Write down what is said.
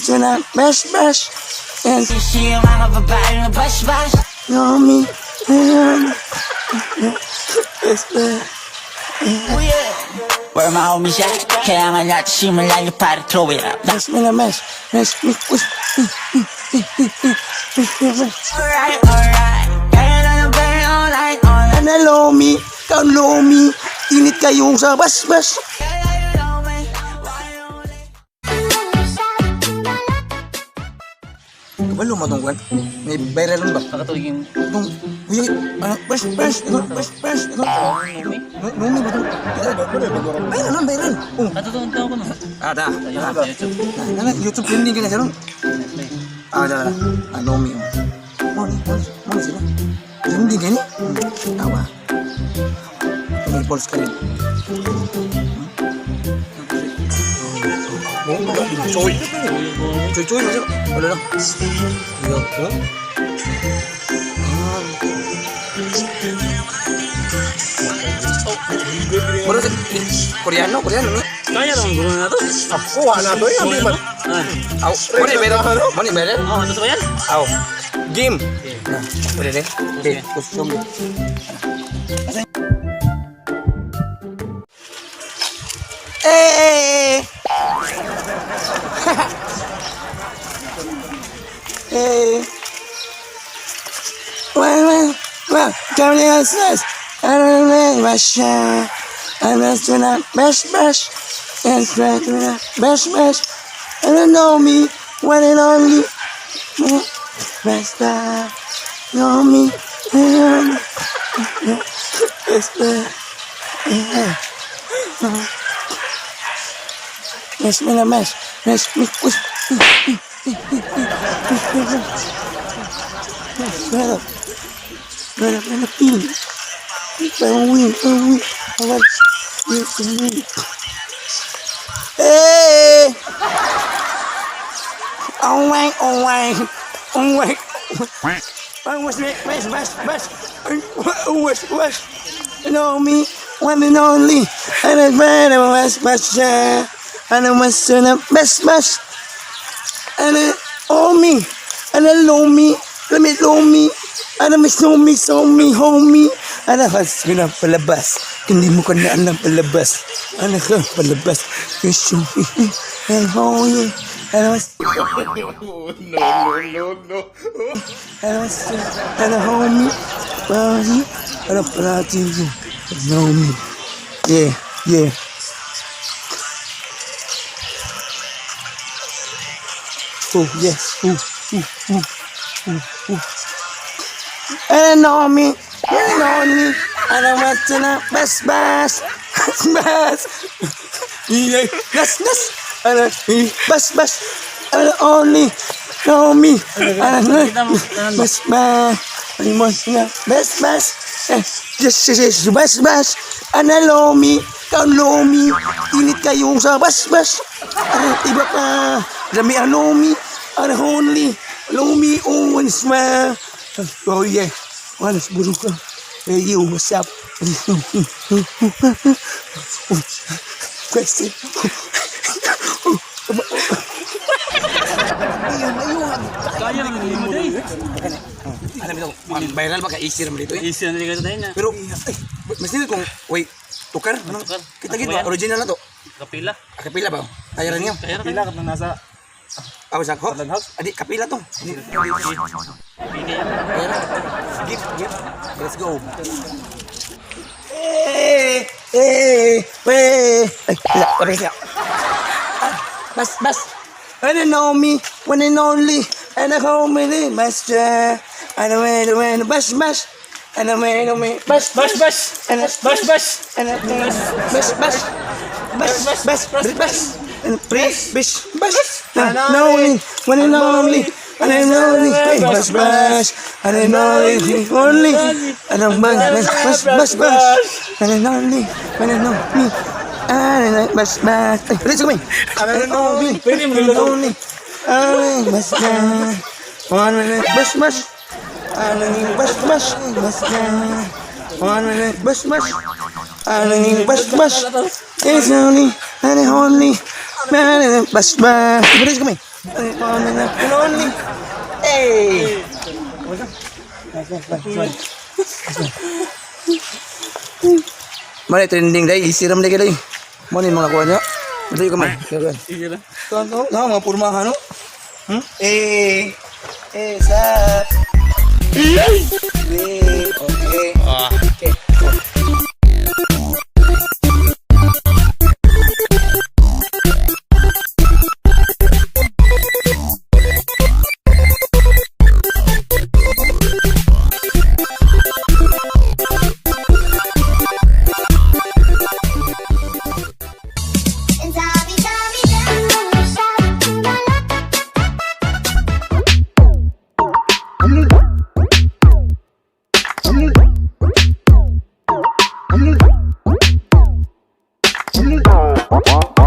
to the best bash. And She yung mga babae na bash-bash. know me. Best bash. Oh yeah. Where my homies at? Kailangan natin simulan yung para throw it up. That's me the mess. Alright, alright. Kaya na ng very alright, alright. And hello me, hello me. Init kayong sa bas-bas. Kaya you know me, why only? Kabalo mo itong kwan? May viral ba? Kakatulogin. Itong, uy, bas-bas. Ito, bas-bas. Ito. Numi ba ito? Viral, viral. Oh. Natutunan ko no. Ada. Sa YouTube. YouTube trending ka na siya nun. Ada. Numi. Moni sila. Trending ka ni? Tawa. Ini balls ka rin. Choy. Choy masih. Wala lang. Yo. Baru Koreano ni. Kaya naman guru na to. Ako, wala to yan, di ba? Aw, Moni meron. Oh, ano ba yan? Aw. Game. Nah, boleh deh. Okay, kostum. Eh. Eh. Well, come here, sis. I don't know, Russia. I'm just gonna bash. And try to bash. I don't know me, one and only. Best know me. Best Yes, me the mess. Yes, me push. Right up in the pin. Win. Hey! Oh my. West. You know me, one and only. And I'm glad I'm West. And I'm West and I'm best. And I owe me. And I low me. Let me low me. And I'm so me, homie. And I was gonna palabas. Hindi mo ka na alam palabas. Ano ka palabas? You show me. And how you. And I was. No. And I was. And I homie. Parody. And I parody you. Know me. Yeah. Oh, yes. Ooh. And I know me. And I went to the best. Yeah, yes. And I best. And I only know me. And I know best. And I want to the best. Yes, best. And I know me. Know me. Init kayong sa best. And iba pa. Dami ano me. And only know me. Oh, one smile. Oh yeah. Walas burung ka. Hey you, what's up? Question. Kaya naman hindi mo day. Alam mo ito, viral ba ka easy naman dito eh. Easy na dito tayo na. Pero, mas nila kung, wait, tukar? Ano? Tukar. Kita original na to. Kapila. Kapila ba? Kaya rin yun. Pila ka na nasa Awas ako. Adi, kapila to. Give. Let's go. Hey. Bas. I don't know me, one and only. And I hold me in my strap. And I went bash. And I went bash. And I bash. And I bash. And bash. No me, one and only. And I know it, bash. And I know it, only. And I'm bash. And I know me. And I bash. Let's go, man. And I know me. Only. And I bash. One minute, bash. And I bash. One minute, bash. And I bash. It's only. And I only. Man, bash. Let's go, man. Only na, and only. Hey! Mali, trending day. Isiram day ka day. Mo ni mga kuha niya. Madali ka man. Sige lang. Ito, mga purmahan, no? Eh, sa... Okay. Okay. What?